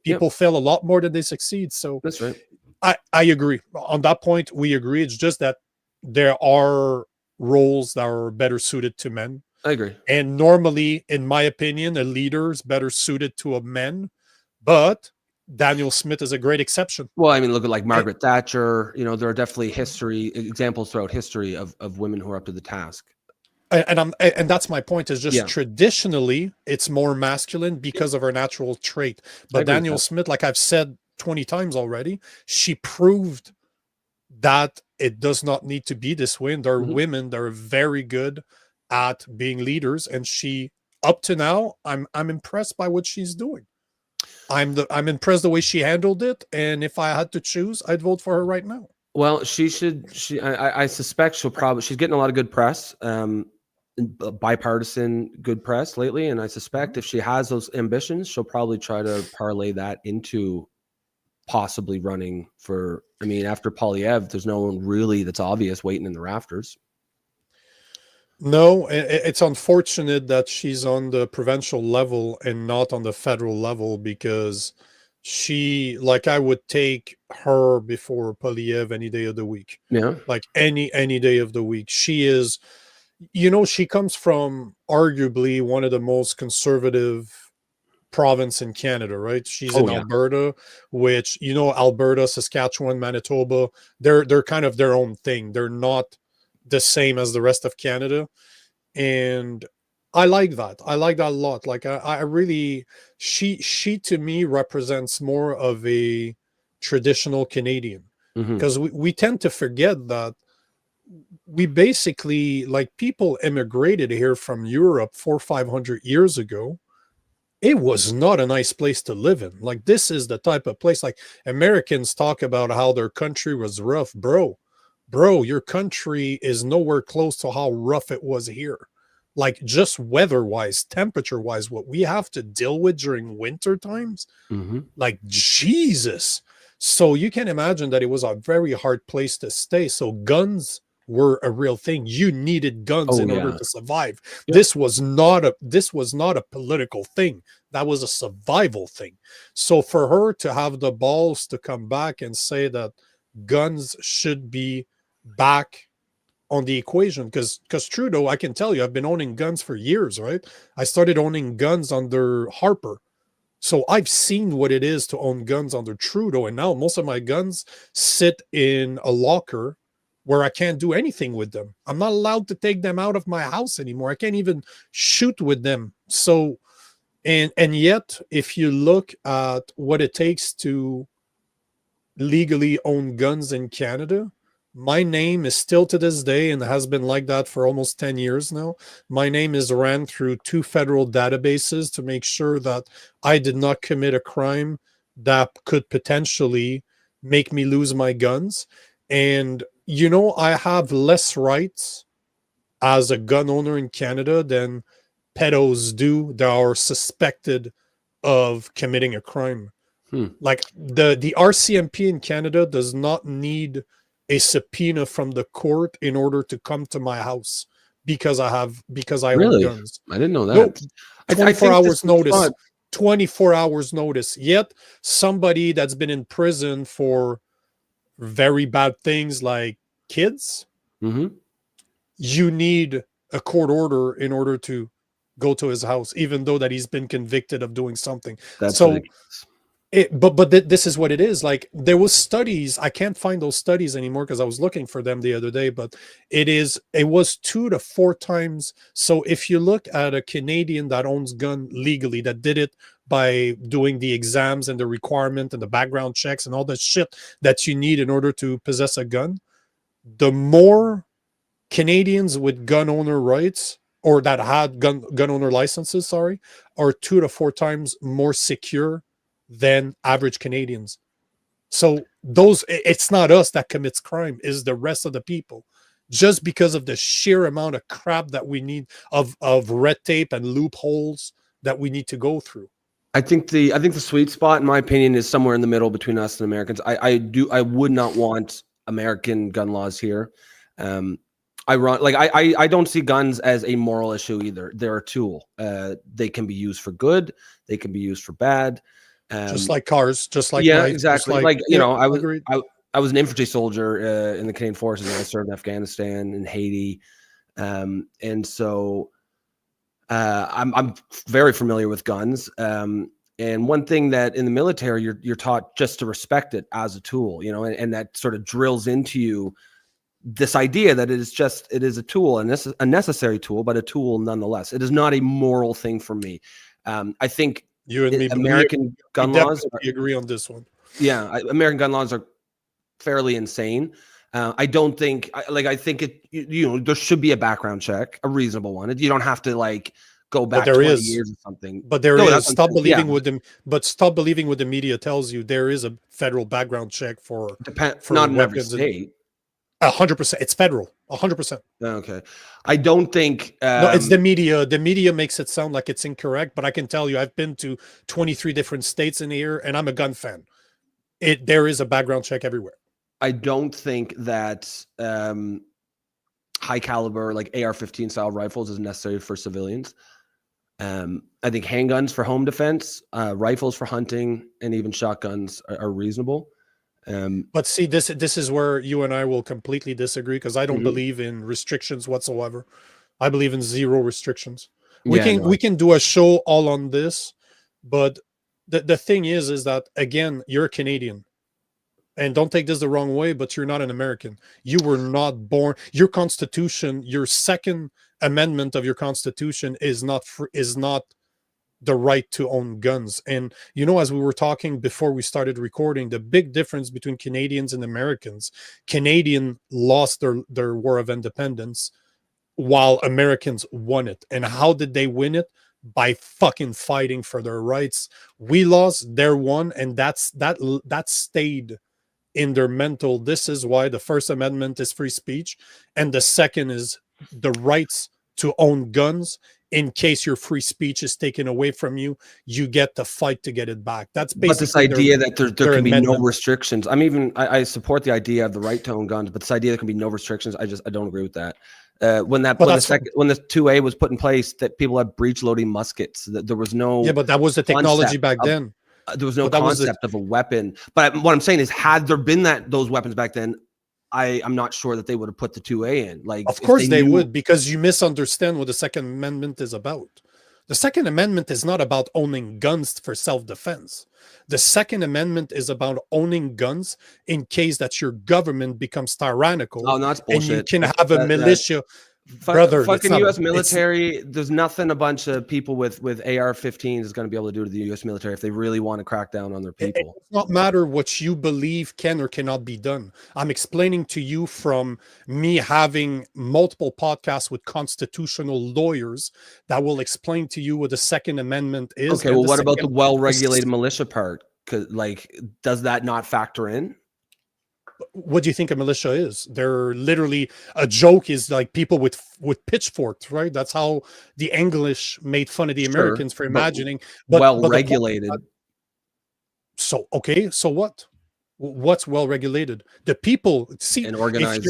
People fail a lot more than they succeed. So that's right. I agree. On that point, we agree. It's just that there are roles that are better suited to men. I agree. And normally, in my opinion, a leader is better suited to a man, but Daniel Smith is a great exception. Well, I mean, look at like Margaret Thatcher. There are definitely examples throughout history of women who are up to the task. And that's my point, is just traditionally it's more masculine because of her natural trait. But Daniel Smith, like I've said 20 times already, she proved that it does not need to be this way. And there are women that are very good at being leaders. And she, up to now, I'm impressed by what she's doing. I'm impressed the way she handled it. And if I had to choose, I'd vote for her right now. Well, I suspect she's getting a lot of good press, bipartisan good press lately. And I suspect if she has those ambitions, she'll probably try to parlay that into possibly running for, after Polyev, there's no one really that's obvious waiting in the rafters. No, it's unfortunate that she's on the provincial level and not on the federal level, because she, like, I would take her before Polyev any day of the week. Yeah. Like any day of the week. She is, you know, she comes from arguably one of the most conservative province in Canada, right? She's Oh in yeah. Alberta, which, you know, Alberta, Saskatchewan, Manitoba, they're kind of their own thing. They're not the same as the rest of Canada. And I like that. I like that a lot. Like I really, she to me represents more of a traditional Canadian, Hmm. because we tend to forget that we basically, like, people immigrated here from Europe 400 or 500 years ago. It was not a nice place to live in. Like, this is the type of place, like, Americans talk about how their country was rough. Bro, your country is nowhere close to how rough it was here. Like, just weather wise, temperature wise, what we have to deal with during winter times, Hmm. like, Jesus. So you can imagine that it was a very hard place to stay. So guns were a real thing. You needed guns Oh in order yeah. to survive. Yep. This was not a political thing. That was a survival thing. So for her to have the balls to come back and say that guns should be back on the equation, because Trudeau, I can tell you, I've been owning guns for years, right? I started owning guns under Harper. So I've seen what it is to own guns under Trudeau, and now most of my guns sit in a locker where I can't do anything with them. I'm not allowed to take them out of my house anymore. I can't even shoot with them. So, and yet, if you look at what it takes to legally own guns in Canada, my name is still to this day, and has been like that for almost 10 years now. My name is ran through 2 federal databases to make sure that I did not commit a crime that could potentially make me lose my guns. And, you know, I have less rights as a gun owner in Canada than pedos do that are suspected of committing a crime. Hmm. Like, the RCMP in Canada does not need a subpoena from the court in order to come to my house because I own Really? guns. I didn't know No, that. I 24 think the hours sweet notice. spot. 24 hours notice. Yet somebody that's been in prison for very bad things like kids, Hmm. you need a court order in order to go to his house, even though that he's been convicted of doing something. That's So ridiculous. this is what it is. Like, there was studies, I can't find those studies anymore because I was looking for them the other day, but it was 2 to 4 times. So if you look at a Canadian that owns gun legally, that did it by doing the exams and the requirement and the background checks and all the shit that you need in order to possess a gun, the more Canadians with gun owner rights, or that had gun owner licenses, sorry, are 2 to 4 times more secure than average Canadians. So it's not us that commits crime, is the rest of the people. Just because of the sheer amount of crap that we need, of red tape and loopholes that we need to go through. I think the sweet spot, in my opinion, is somewhere in the middle between us and Americans. I would not want American gun laws here. Um, I don't see guns as a moral issue either. They're a tool. They can be used for good. They can be used for bad. Just Um, like cars, just like yeah, knives, just exactly. like, Like, yeah, I was agreed. I was an infantry soldier in the Canadian Forces, and I served in Afghanistan and Haiti, and so I'm very familiar with guns. And one thing that in the military you're taught just to respect it as a tool, and that sort of drills into you this idea that it is a tool, and this is a necessary tool, but a tool nonetheless. It is not a moral thing for me. I think You and me, American we gun laws, definitely agree on this one. American gun laws are fairly insane. I don't think, I think there should be a background check, a reasonable one. You don't have to go But back there 20 is. years or something. But there No, is. that's what I'm Stop saying. Yeah, believing with them. But stop believing what the media tells you. There is a federal background check for not in every weapons. And state. 100%. It's federal. 100%. Okay, I don't think. No, it's the media. The media makes it sound like it's incorrect, but I can tell you, I've been to 23 different states in here, and I'm a gun fan. There is a background check everywhere. I don't think that high caliber, like AR-15 style rifles, is necessary for civilians. I think handguns for home defense, rifles for hunting, and even shotguns are reasonable. But see, this is where you and I will completely disagree, because I don't Mhm. believe in restrictions whatsoever. I believe in zero restrictions. Yeah, no, We can do a show all on this, but the thing is that, again, you're a Canadian. And don't take this the wrong way, but you're not an American. You were not born. Your constitution, your second amendment of your constitution is not is not the right to own guns. And as we were talking before we started recording, the big difference between Canadians and Americans, Canadian lost their War of Independence while Americans won it. And how did they win it? By fucking fighting for their rights. We lost, they won, and that stayed in their mental. This is why the First Amendment is free speech, and the second is the rights to own guns. In case your free speech is taken away from you, you get to fight to get it back. That's but this basically idea that there their can be no amendment. restrictions. I support the idea of the right to own guns, but this idea there can be no restrictions, I don't agree with that. When the 2A was put in place, that people had breech loading muskets, that there was no But that was the technology back then. There was no concept of a weapon. But what I'm saying is, had there been those weapons back then, I'm not sure that they would have put the 2A in. Like, of course they would, because you misunderstand what the Second Amendment is about. The Second Amendment is not about owning guns for self-defense. The Second Amendment is about owning guns in case that your government becomes tyrannical. Oh, no, that's bullshit. And you can have a militia. Brother, fucking U.S. military. There's nothing a bunch of people with AR-15s is going to be able to do to the U.S. military if they really want to crack down on their people. It does not matter what you believe can or cannot be done. I'm explaining to you from me having multiple podcasts with constitutional lawyers that will explain to you what the Second Amendment is. Okay, well, what about the well-regulated militia part? Does that not factor in? What do you think a militia is? They're literally, a joke is like people with pitchforks, right? That's how the English made fun of the Americans for imagining. But well-regulated. So, okay, so what? What's well-regulated? The people, see, and organized.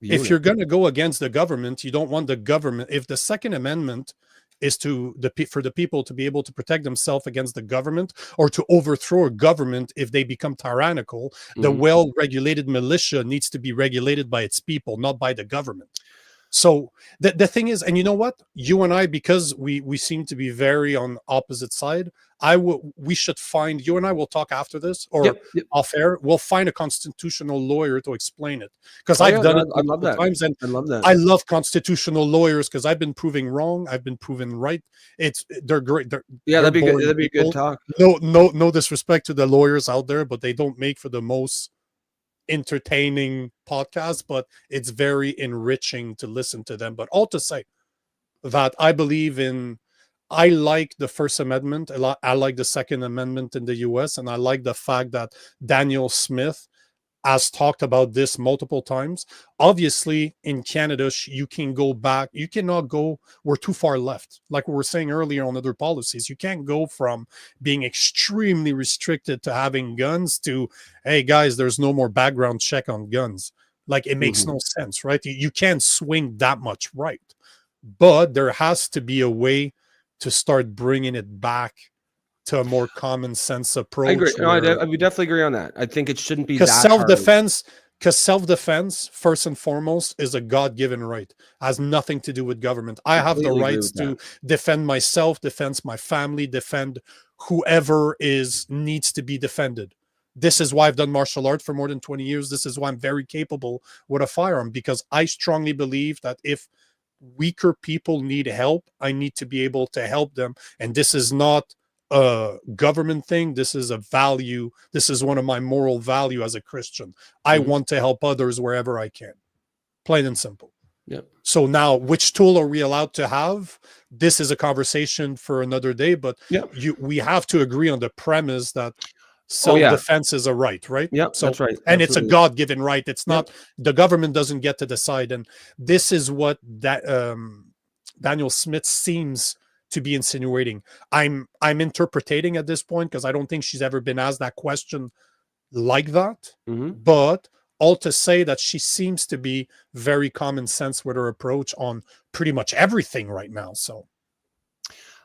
If you're going to go against the government, you don't want the government. If the Second Amendment is for the people to be able to protect themselves against the government, or to overthrow a government if they become tyrannical, the well-regulated militia needs to be regulated by its people, not by the government. So the thing is, and you know what, you and I, because we seem to be very on opposite side, we should find, you and I will talk after this, or off air, we'll find a constitutional lawyer to explain it, because I've done it multiple times, and I love that. I love constitutional lawyers, because I've been proven wrong, I've been proven right. They're great. That'd be good. That'd be a good talk. No disrespect to the lawyers out there, but they don't make for the most entertaining podcast, but it's very enriching to listen to them. But all to say that I like the First Amendment a lot. I like the Second Amendment in the US, and I like the fact that Daniel Smith has talked about this multiple times. Obviously, in Canada, you can go back. You cannot go, we're too far left. Like we were saying earlier on other policies, you can't go from being extremely restricted to having guns to, hey, guys, there's no more background check on guns. Like, it makes no sense, right? You can't swing that much right. But there has to be a way to start bringing it back to a more common sense approach. I agree. No, I would definitely agree on that. I think it shouldn't be that self-defense. Because self-defense, first and foremost, is a God-given right. Has nothing to do with government. I have the rights to defend myself, defend my family, defend whoever needs to be defended. This is why I've done martial arts for more than 20 years. This is why I'm very capable with a firearm, because I strongly believe that if weaker people need help, I need to be able to help them. And this is not a government thing. This is a value. This is one of my moral value as a Christian. I want to help others wherever I can. Plain and simple. So now, which tool are we allowed to have? This is a conversation for another day, but we have to agree on the premise that self-defense is a right? So, that's right. And it's a God-given right. It's not, the government doesn't get to decide. And this is what Daniel Smith seems to be insinuating. I'm interpreting at this point, because I don't think she's ever been asked that question like that. But all to say that she seems to be very common sense with her approach on pretty much everything right now. So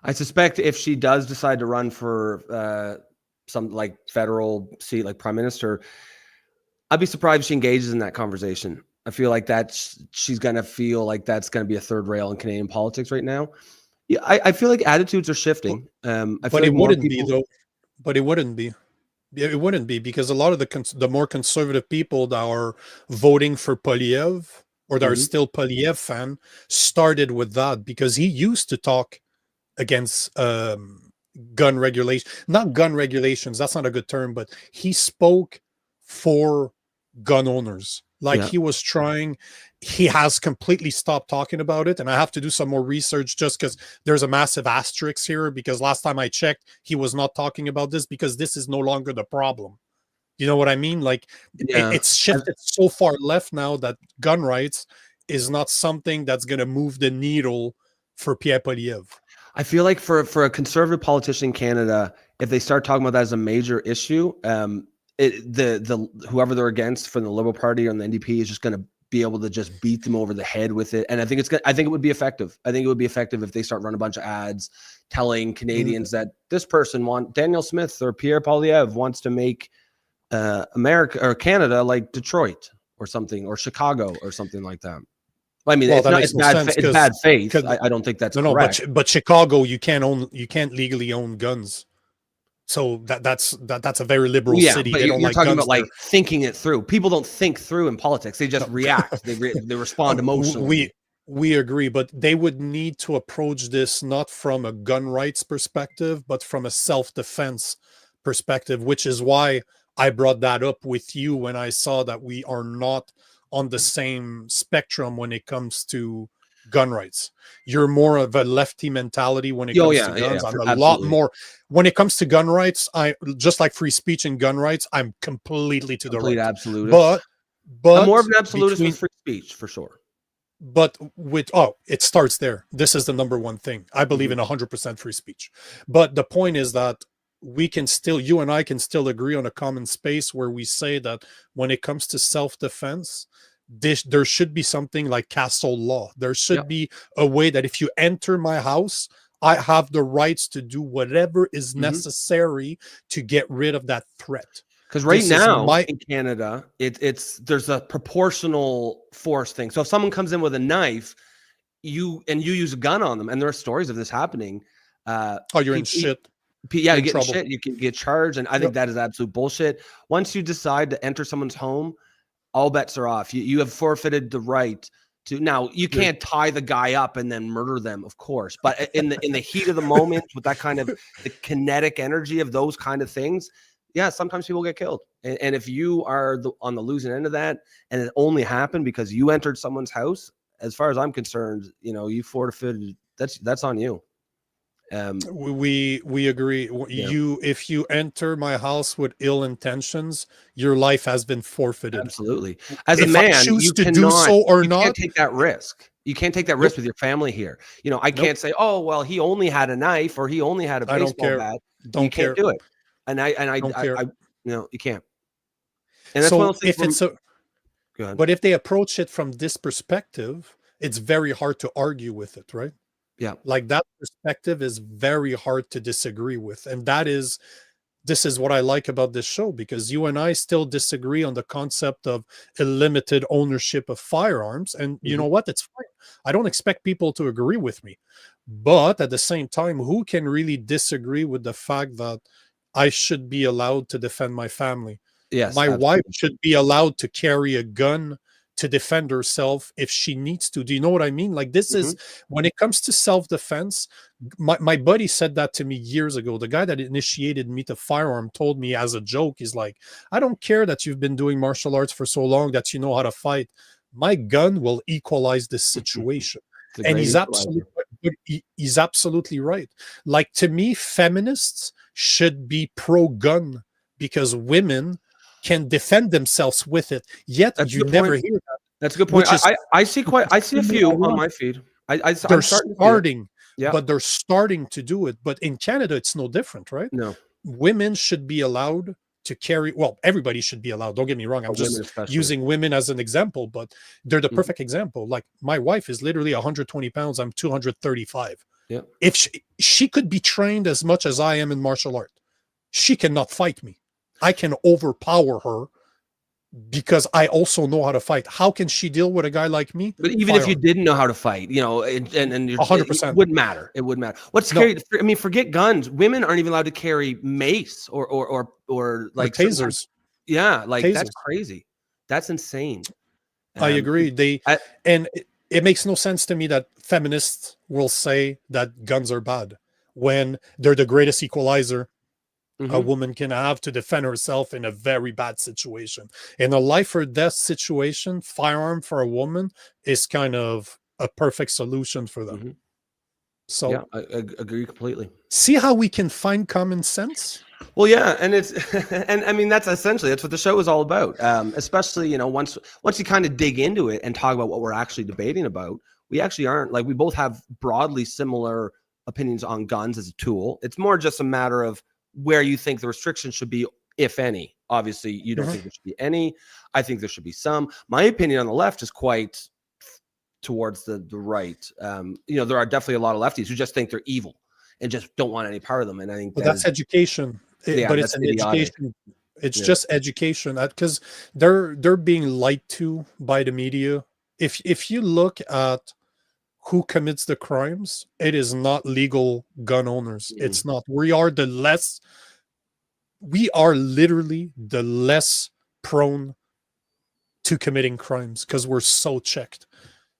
I suspect if she does decide to run for some like federal seat, like prime minister, I'd be surprised if she engages in that conversation. I feel like she's going to feel like that's going to be a third rail in Canadian politics right now. Yeah, I feel like attitudes are shifting. I feel But like it more wouldn't be people. though. But it wouldn't be. It wouldn't be, because a lot of the more conservative people that are voting for Polyev, or that are Mhm. still Polyev fan, started with that, because he used to talk against gun regulation, not gun regulations. That's not a good term, but he spoke for gun owners. Like Yeah. he was trying. He has completely stopped talking about it, and I have to do some more research, just because there's a massive asterisk here, because last time I checked, he was not talking about this, because this is no longer the problem. You know what I mean? Like Yeah. it's shifted so far left now that gun rights is not something that's going to move the needle for Pierre Polyev. I feel like for a conservative politician in Canada, if they start talking about that as a major issue, the whoever they're against from the Liberal Party or the NDP is just going to be able to just beat them over the head with it. And I think I think it would be effective. I think it would be effective if they start running a bunch of ads telling Canadians that this person Daniel Smith or Pierre Poilievre wants to make America or Canada like Detroit or something, or Chicago or something like that. I mean, Well, it's bad faith. I don't think that's correct. But Chicago, you can't legally own guns. So that's a very liberal city. But They don't you're like talking guns about like there. thinking it through. People don't think through in politics. They just react. They respond emotionally. We agree, but they would need to approach this not from a gun rights perspective, but from a self-defense perspective, which is why I brought that up with you when I saw that we are not on the same spectrum when it comes to gun rights. You're more of a lefty mentality when it comes to guns. I'm a lot more when it comes to gun rights. I just like free speech and gun rights. I'm completely to the right. Absolutist. But I'm more of an absolutist with free speech for sure. But it starts there. This is the number one thing. I believe in 100% free speech. But the point is that you and I can still agree on a common space where we say that when it comes to self-defense, there should be something like castle law. There should be a way that if you enter my house, I have the rights to do whatever is necessary to get rid of that threat. Because right now in Canada, there's a proportional force thing. So if someone comes in with a knife, you use a gun on them, and there are stories of this happening. You're in shit. Yeah, you get in shit. You can get charged, and I think that is absolute bullshit. Once you decide to enter someone's home, all bets are off. You have forfeited the right to. Now you can't tie the guy up and then murder them, of course. But in the heat of the moment, with that kind of the kinetic energy of those kind of things, yeah, sometimes people get killed. And if you are on the losing end of that, and it only happened because you entered someone's house, as far as I'm concerned, you forfeited. That's on you. We agree. If you enter my house with ill intentions, your life has been forfeited. Absolutely. As a man, you can't take that risk. You can't take that risk with your family here. I can't say, oh well, he only had a knife or he only had a baseball bat. You can't do it. And I you can't. And that's one of those things. But if they approach it from this perspective, it's very hard to argue with it, right? Yeah. Like that perspective is very hard to disagree with. And this is what I like about this show, because you and I still disagree on the concept of a limited ownership of firearms. And you know what? It's fine. I don't expect people to agree with me. But at the same time, who can really disagree with the fact that I should be allowed to defend my family? Yes. My wife should be allowed to carry a gun to defend herself if she needs to. Do you know what I mean? Like this is when it comes to self-defense. My buddy said that to me years ago. The guy that initiated me to firearm told me as a joke, he's like, I don't care that you've been doing martial arts for so long that you know how to fight. My gun will equalize this situation. And he's absolutely right. Like, to me, feminists should be pro-gun because women can defend themselves with it. Yet you never hear that. That's a good point. I see a few on my feed. They're starting, but they're starting to do it. But in Canada, it's no different, right? No. Women should be allowed to carry, well, everybody should be allowed. Don't get me wrong. I'm just using women as an example, but they're the perfect example. Like, my wife is literally 120 pounds. I'm 235. Yeah. If she could be trained as much as I am in martial art, she cannot fight me. I can overpower her because I also know how to fight. How can she deal with a guy like me? But even if you Firearm. didn't know how to fight, and it 100%. wouldn't matter. It wouldn't matter. What's No, scary? I mean, forget guns. Women aren't even allowed to carry mace or or like certain kinds. tasers. Yeah, like that's Tasers. crazy. That's insane. I Um, agree. I, And it makes no sense to me that feminists will say that guns are bad when they're the greatest equalizer a mhm. woman can have to defend herself in a very bad situation. In a life or death situation, firearm for a woman is kind of a perfect solution for them. Mhm. So Yeah, I agree completely. see how we can find common sense? Well, yeah, and it's and I mean that's what the show is all about. Especially once you kind of dig into it and talk about what we're actually debating about, we actually aren't like we both have broadly similar opinions on guns as a tool. It's more just a matter of where you think the restrictions should be, if any. Obviously, you don't think there should be any. I think there should be some. My opinion on the left is quite towards the right. There are definitely a lot of lefties who just think they're evil and just don't want any part of them. And I think Well, that's education. yeah, But it's that's an idiotic. education. It's Yeah. just education because they're being lied to by the media. If you look at who commits the crimes, it is not legal gun owners. Mm. It's not. We are literally the less prone to committing crimes because we're so checked.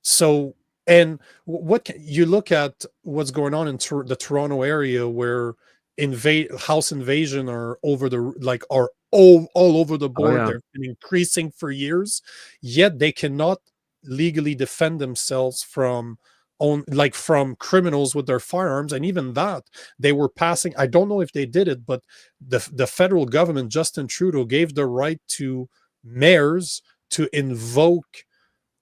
So, and you look at what's going on in the Toronto area where house invasion are over the like are all over the Oh board. yeah. They've been increasing for years, yet they cannot legally defend themselves from criminals with their firearms. And even that, they were passing, I don't know if they did it, but the federal government, Justin Trudeau, gave the right to mayors to invoke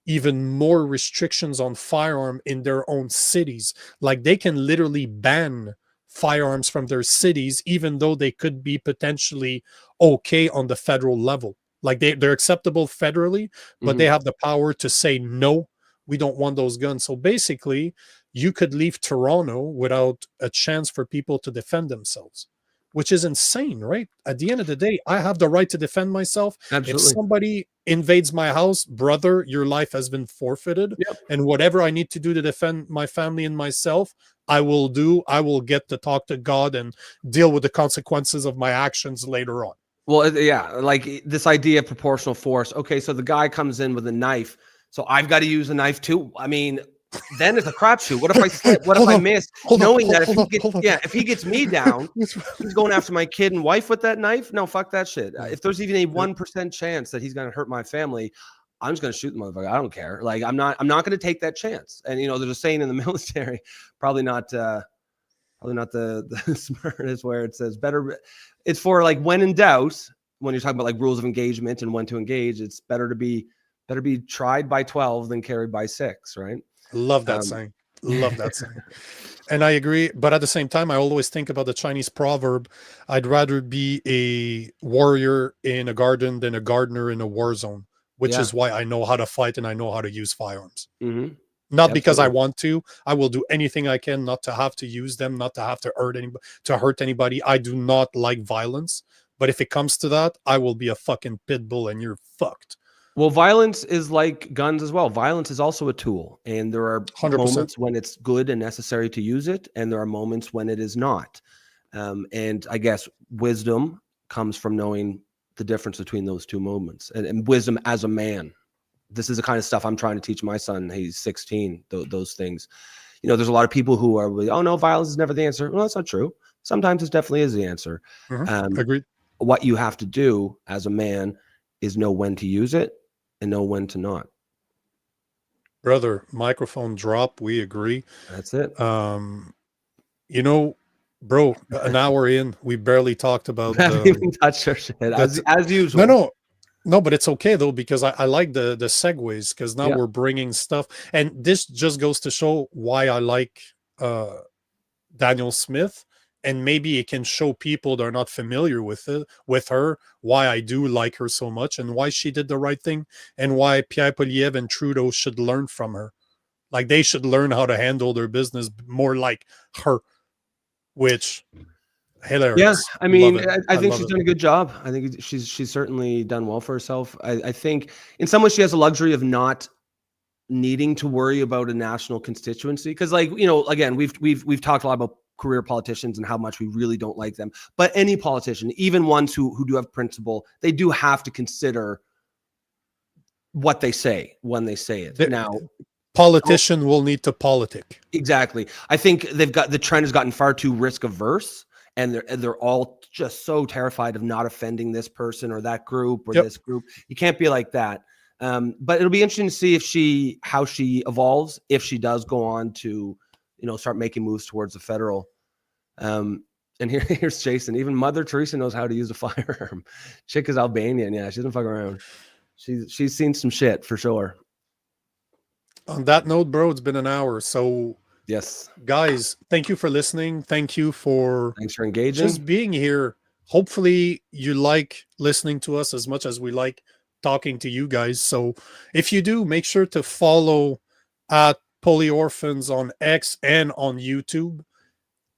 even more restrictions on firearm in their own cities. Like they can literally ban firearms from their cities, even though they could be potentially okay on the federal level. Like they're acceptable federally, but they Mhm. have the power to say, no, we don't want those guns. So basically, you could leave Toronto without a chance for people to defend themselves, which is insane, right? At the end of the day, I have the right to defend myself. If Absolutely. somebody invades my house, brother, your life has been forfeited. Yep. And whatever I need to do to defend my family and myself, I will do. I will get to talk to God and deal with the consequences of my actions later on. Well, yeah, like this idea of proportional force. Okay, so the guy comes in with a knife, so I've got to use a knife too. I mean, then it's a crapshoot. What if I slip? What if I miss? Knowing that if he gets me down, he's going after my kid and wife with that knife. No, fuck that shit. If there's even a 1% chance that he's going to hurt my family, I'm just going to shoot the motherfucker. I don't care. Like I'm not going to take that chance. And there's a saying in the military, probably not the smartest, where it says better. It's for like when in doubt, when you're talking about like rules of engagement and when to engage, it's better to be tried by 12 than carried by 6, right? Love that saying. Love that saying. And I agree. But at the same time, I always think about the Chinese proverb, I'd rather be a warrior in a garden than a gardener in a war zone, which Yeah. is why I know how to fight and I know how to use firearms. Mm-hmm. Not because I want to. I will do anything I can not to have to use them, not to have to hurt anybody. I do not like violence. But if it comes to that, I will be a fucking pit bull and you're fucked. Well, violence is like guns as well. Violence is also a tool, and there are 100%. moments when it's good and necessary to use it, and there are moments when it is not. And I guess wisdom comes from knowing the difference between those two moments, and wisdom as a man. This is the kind of stuff I'm trying to teach my son. He's 16. Those things. There's a lot of people who are really, oh no, violence is never the answer. Well, that's not true. Sometimes it definitely is the answer. Agreed. What you have to do as a man is know when to use it and know when to not. Brother, microphone drop. We agree. That's it. Bro, an hour in, we barely talked about haven't even touched our shit as usual. No, but it's okay though, because I like the segues, because now we're bringing stuff, and this just goes to show why I like Daniel Smith, and maybe it can show people that are not familiar with her, why I do like her so much and why she did the right thing and why Pierre Poilievre and Trudeau should learn from her. Like they should learn how to handle their business more like her, which hilarious. Yeah, I mean, Love it. I think love she's it. done a good job. I think she's certainly done well for herself. I think in some ways she has the luxury of not needing to worry about a national constituency because, like, you know, again, we've talked a lot about career politicians and how much we really don't like them. But any politician, even ones who do have principle, they do have to consider what they say when they say it. Now, politician will need to politic. exactly. I think the trend has gotten far too risk averse, and they're all just so terrified of not offending this person or that group or this group. You can't be like that. But it'll be interesting to see how she evolves if she does go on to, you know, start making moves towards the federal. And here's Jason. Even Mother Teresa knows how to use a firearm. Chick is Albanian. Yeah, she doesn't fuck around. She's seen some shit for sure. On that note, bro, it's been an hour. So yes, guys, thank you for listening. Thanks for engaging. Just being here. Hopefully you like listening to us as much as we like talking to you guys. So if you do, make sure to follow at Polyorphans on X and on YouTube,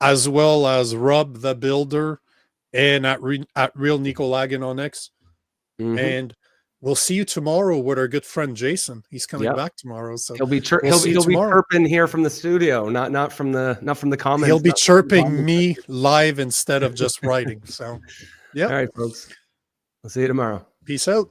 as well as Rob the Builder and at Real Nico Lagan on X. And we'll see you tomorrow with our good friend Jason. He's coming back tomorrow, so he'll be chirping here from the studio, not from the comments. He'll be chirping me live instead of just writing. So, yeah. All right, folks. I'll see you tomorrow. Peace out.